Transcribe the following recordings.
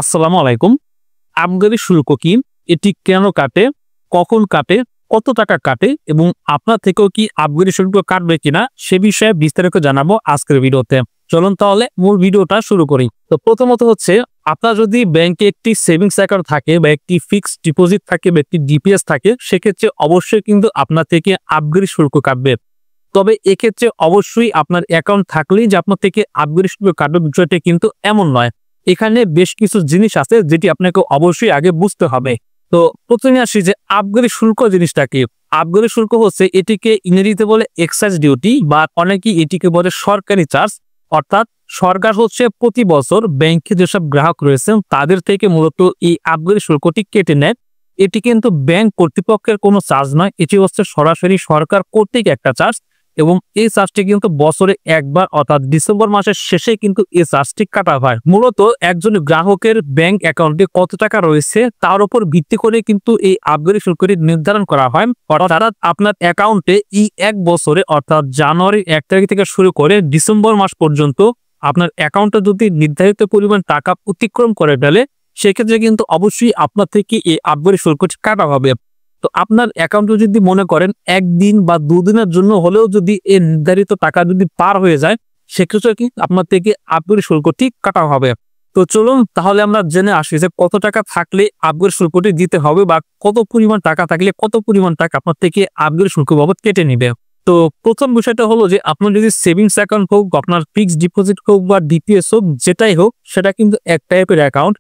আসসালামু আলাইকুম। আবগারি শুল্ক কি? এটি কেন কাটে? কখন কাটে? কত টাকা কাটে? এবং আপনার থেকেও কি আবগারি শুল্ক কাটবে কিনা সে বিষয়ে বিস্তারিত জানাবো আজকের ভিডিওতে। চলুন তাহলে মূল ভিডিওটা শুরু করি। তো প্রথমত হচ্ছে, আপনার যদি ব্যাংকে একটি সেভিংস অ্যাকাউন্ট থাকে বা একটি ফিক্সড ডিপোজিট থাকে বা একটি ডিপিএস থাকে, সেক্ষেত্রে অবশ্যই কিন্তু আপনার থেকে আবগারি শুল্ক কাটবে। তবে এক্ষেত্রে অবশ্যই আপনার অ্যাকাউন্ট থাকলেই যে আপনার থেকে আবগারি শুল্ক কাটবে বিষয়টি কিন্তু এমন নয়। এখানে বেশ কিছু জিনিস আছে যেটি আপনাকে অবশ্যই আগে বুঝতে হবে। তো প্রথমে আসি যে আবগারি শুল্ক জিনিসটা কি। আবগারি শুল্ক হচ্ছে, এটিকে ইংরেজিতে বলে এক্সাইজ ডিউটি বা অনেকেই এটিকে বলে সরকারি চার্জ। অর্থাৎ সরকার হচ্ছে প্রতি বছর ব্যাংকে যেসব গ্রাহক রয়েছেন তাদের থেকে মূলত এই আবগারি শুল্কটি কেটে নেয়। এটি কিন্তু ব্যাংক কর্তৃপক্ষের কোনো চার্জ নয়, এটি হচ্ছে সরাসরি সরকার কর্তৃক একটা চার্জ। এবং এই চার্জটি কিন্তু বছরে একবার অর্থাৎ ডিসেম্বর মাসের শেষে কিন্তু এই চার্জটি কাটা হয়। মূলত একজন গ্রাহকের ব্যাংক অ্যাকাউন্টে কত টাকা রয়েছে তার উপর ভিত্তি করে কিন্তু এই আবগারি শুল্কটি নির্ধারণ করা হয়। অর্থাৎ আপনার অ্যাকাউন্টে এই এক বছরে অর্থাৎ জানুয়ারির 1 তারিখ থেকে শুরু করে ডিসেম্বর মাস পর্যন্ত আপনার অ্যাকাউন্টে যদি নির্ধারিত পরিমাণ টাকা অতিক্রম করে ফেলে, সেক্ষেত্রে কিন্তু অবশ্যই আপনার থেকে এই আবগারি শুল্কটি কাটা হবে। তো আপনার অ্যাকাউন্টে যদি মনে করেন একদিন বা দুদিনের জন্য হলেও যদি এই নির্ধারিত টাকা যদি পার হয়ে যায়, সেক্ষেত্রে কি আপনার থেকে আবগারি শুল্কটি কাটা হবে। তো চলুন তাহলে আমরা জেনে আসি যে কত টাকা থাকলে আবগারি শুল্কটি দিতে হবে বা কত পরিমাণ টাকা থাকলে কত পরিমাণ টাকা আপনার থেকে আবগারি শুল্ক বাবদ কেটে নিবে। তো প্রথম বিষয়টা হলো যে আপনার যদি সেভিংস অ্যাকাউন্ট হোক, আপনার ফিক্সড ডিপোজিট হোক বা ডিপিএস হোক, যেটাই হোক সেটা কিন্তু এক টাইপের অ্যাকাউন্ট।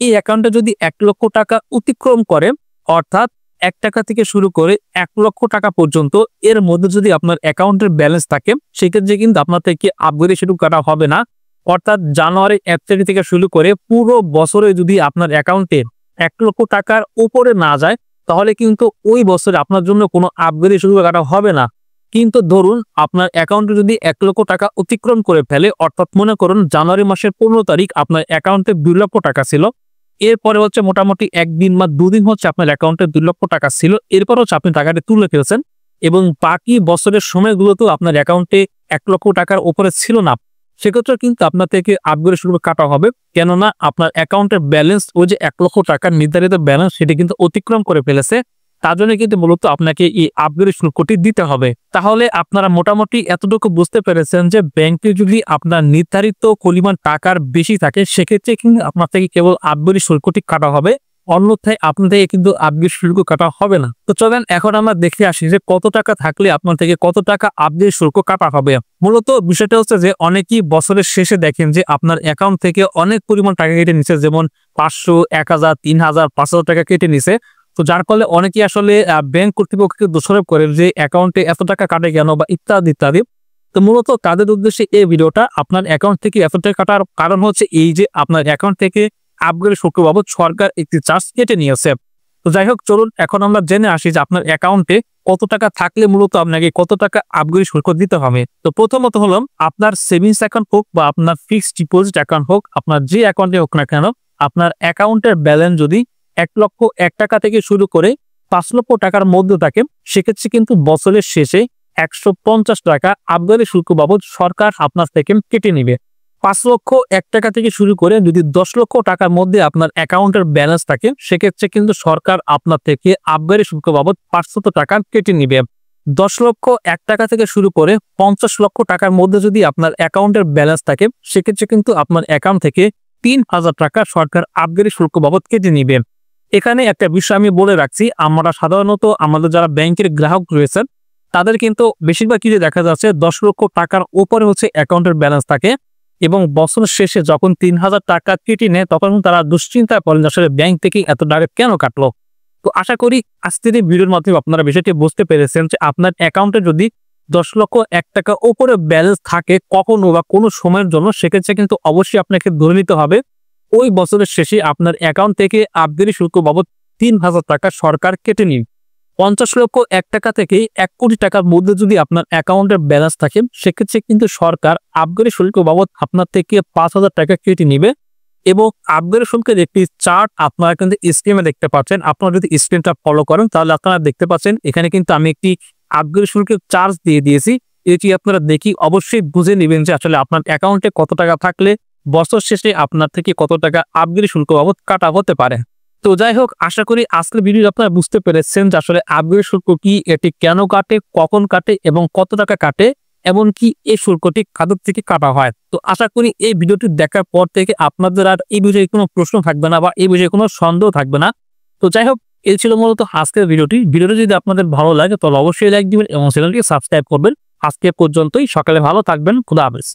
এই অ্যাকাউন্টে যদি 1 লক্ষ টাকা অতিক্রম করে, অর্থাৎ 1 টাকা থেকে শুরু করে 1 লক্ষ টাকা পর্যন্ত এর মধ্যে যদি আপনার অ্যাকাউন্টের ব্যালেন্স থাকে, সেক্ষেত্রে কিন্তু আপনার থেকে আবগারি শুল্ক কাটা হবে না। অর্থাৎ জানুয়ারি 1 তারিখ থেকে শুরু করে পুরো বছরে যদি আপনার অ্যাকাউন্টে 1 লক্ষ টাকার উপরে না যায়, তাহলে কিন্তু ওই বছরে আপনার জন্য কোনো আবগারি শুল্ক কাটা হবে না। কিন্তু ধরুন আপনার অ্যাকাউন্টে যদি 1 লক্ষ টাকা অতিক্রম করে ফেলে, অর্থাৎ মনে করুন জানুয়ারি মাসের 15 তারিখ আপনার অ্যাকাউন্টে 2 লক্ষ টাকা ছিল, এরপরে হচ্ছে মোটামুটি একদিন বা দুদিন হচ্ছে আপনার অ্যাকাউন্টে 2 লক্ষ টাকা ছিল, এরপর হচ্ছে আপনি টাকাটি তুলে ফেলছেন এবং বাকি বছরের সময়গুলোতেও আপনার অ্যাকাউন্টে 1 লক্ষ টাকার উপরে ছিল না, সেক্ষেত্রে কিন্তু আপনার থেকে আবগারি শুল্ক কাটা হবে। কেননা আপনার অ্যাকাউন্টের ব্যালেন্স, ওই যে 1 লক্ষ টাকার নির্ধারিত ব্যালেন্স, সেটি কিন্তু অতিক্রম করে ফেলেছে। তার জন্য কিন্তু মূলত আপনাকে এই আবগারি শুল্কটি দিতে হবে। তাহলে আপনারা মোটামুটি এতটুকু বুঝতে পেরেছেন যে ব্যাংকে যদি আপনার নির্ধারিত পরিমাণ টাকার বেশি থাকে, সেক্ষেত্রে কিন্তু আপনার থেকে কেবল আবগারি শুল্কটি কাটা হবে, অন্যথায় আপনার থেকে কিন্তু আবগারি শুল্ক কাটা হবে না। তো চলেন এখন আমরা দেখে আসি যে কত টাকা থাকলে আপনার থেকে কত টাকা আবগারি শুল্ক কাটা হবে। মূলত বিষয়টা হচ্ছে যে অনেকেই বছরের শেষে দেখেন যে আপনার অ্যাকাউন্ট থেকে অনেক পরিমাণ টাকা কেটে নিছে, যেমন 500, 1000, 3000, 5000 টাকা কেটে নিছে। তো যার ফলে অনেকেই আসলে ব্যাংক কর্তৃপক্ষকে দোষারোপ করেন যে অ্যাকাউন্টে এত টাকা কাটে কেন বা ইত্যাদি ইত্যাদি। তো মূলত তাদের উদ্দেশ্যে এই ভিডিওটা। আপনার অ্যাকাউন্ট থেকে এত টাকা কাটার কারণ হচ্ছে এই যে আপনার অ্যাকাউন্ট থেকে আবগারি শুল্ক বাবদ সরকার একটি চার্জ কেটে নিয়েছে। তো যাই হোক, চলুন এখন আমরা জেনে আসি যে আপনার অ্যাকাউন্টে কত টাকা থাকলে মূলত আপনাকে কত টাকা আবগারি শুল্ক দিতে হবে। তো প্রথমত হলো, আপনার সেভিংস অ্যাকাউন্ট হোক বা আপনার ফিক্সড ডিপোজিট অ্যাকাউন্ট হোক, আপনার যে অ্যাকাউন্টে হোক না কেন, আপনার অ্যাকাউন্টের ব্যালেন্স যদি 1 লক্ষ 1 টাকা থেকে শুরু করে 5 লক্ষ টাকার মধ্যে থাকে, সেক্ষেত্রে কিন্তু বছরের শেষে 150 টাকা আবগারি শুল্ক বাবদ সরকার আপনার থেকে কেটে নিবে। 5 লক্ষ 1 টাকা থেকে শুরু করে যদি 10 লক্ষ টাকার মধ্যে আপনার অ্যাকাউন্টের ব্যালেন্স থাকে, সেক্ষেত্রে কিন্তু সরকার আপনার থেকে আবগারি শুল্ক বাবদ 500 টাকা কেটে নিবে। 10 লক্ষ 1 টাকা থেকে শুরু করে 50 লক্ষ টাকার মধ্যে যদি আপনার অ্যাকাউন্টের ব্যালেন্স থাকে, সেক্ষেত্রে কিন্তু আপনার অ্যাকাউন্ট থেকে 3000 টাকা সরকার আবগারি শুল্ক বাবদ কেটে নিবে। এখানে একটা বিষয় আমি বলে রাখছি, আমরা সাধারণত আমাদের যারা ব্যাংকের গ্রাহক রয়েছেন তাদের কিন্তু বেশিরভাগ কিছু দেখা যাচ্ছে 10 লক্ষ টাকার উপরে হচ্ছে অ্যাকাউন্টের ব্যালেন্স থাকে এবং বছরের শেষে যখন 3000 টাকা কেটে নেয়, তখন তারা দুশ্চিন্তায় পড়েন আসলে ব্যাংক থেকে এত টাকা কেন কাটলো। তো আশা করি আজকের এই ভিডিওর মাধ্যমে আপনারা বিষয়টি বুঝতে পেরেছেন যে আপনার অ্যাকাউন্টে যদি 10 লক্ষ 1 টাকা উপরে ব্যালেন্স থাকে কখনো বা কোনো সময়ের জন্য, সেক্ষেত্রে কিন্তু অবশ্যই আপনাকে ধরে নিতে হবে ওই বছরের শেষে আপনার অ্যাকাউন্ট থেকে আবগারি শুল্ক বাবদ 3000 টাকা সরকার কেটে নিন। 50 লক্ষ 1 টাকা থেকে 1 কোটি টাকার মধ্যে যদি আপনার অ্যাকাউন্টের ব্যালেন্স থাকে, সেক্ষেত্রে কিন্তু সরকার আবগারি শুল্ক বাবদ আপনার থেকে 5000 টাকা কেটে নিবে এবং আবগারি শুল্কের একটি চার্ট আপনারা কিন্তু স্ক্রিনে দেখতে পাচ্ছেন। আপনারা যদি স্ক্রিনটা ফলো করেন তাহলে আপনারা দেখতে পাচ্ছেন এখানে কিন্তু আমি একটি আবগারি শুল্কের চার্জ দিয়ে দিয়েছি। এটি আপনারা দেখি অবশ্যই বুঝে নেবেন যে আসলে আপনার অ্যাকাউন্টে কত টাকা থাকলে বছর শেষে আপনার থেকে কত টাকা আবগারি শুল্ক বাবদ কাটা হতে পারে। তো যাই হোক, আশা করি আজকের ভিডিও আপনারা বুঝতে পেরেছেন যে আসলে আবগারি শুল্ক কি, এটি কেন কাটে, কখন কাটে এবং কত টাকা কাটে, এমনকি এই শুল্কটি কাদের থেকে কাটা হয়। তো আশা করি এই ভিডিওটি দেখার পর থেকে আপনাদের আর এই বিষয়ে কোনো প্রশ্ন থাকবে না বা এই বিষয়ে কোনো সন্দেহ থাকবে না। তো যাই হোক, এই ছিল মূলত আজকের ভিডিওটি। যদি আপনাদের ভালো লাগে তাহলে অবশ্যই লাইক দিবেন এবং চ্যানেলটি সাবস্ক্রাইব করবেন। আজকে পর্যন্তই। সকালে ভালো থাকবেন। খুদা হাফেজ।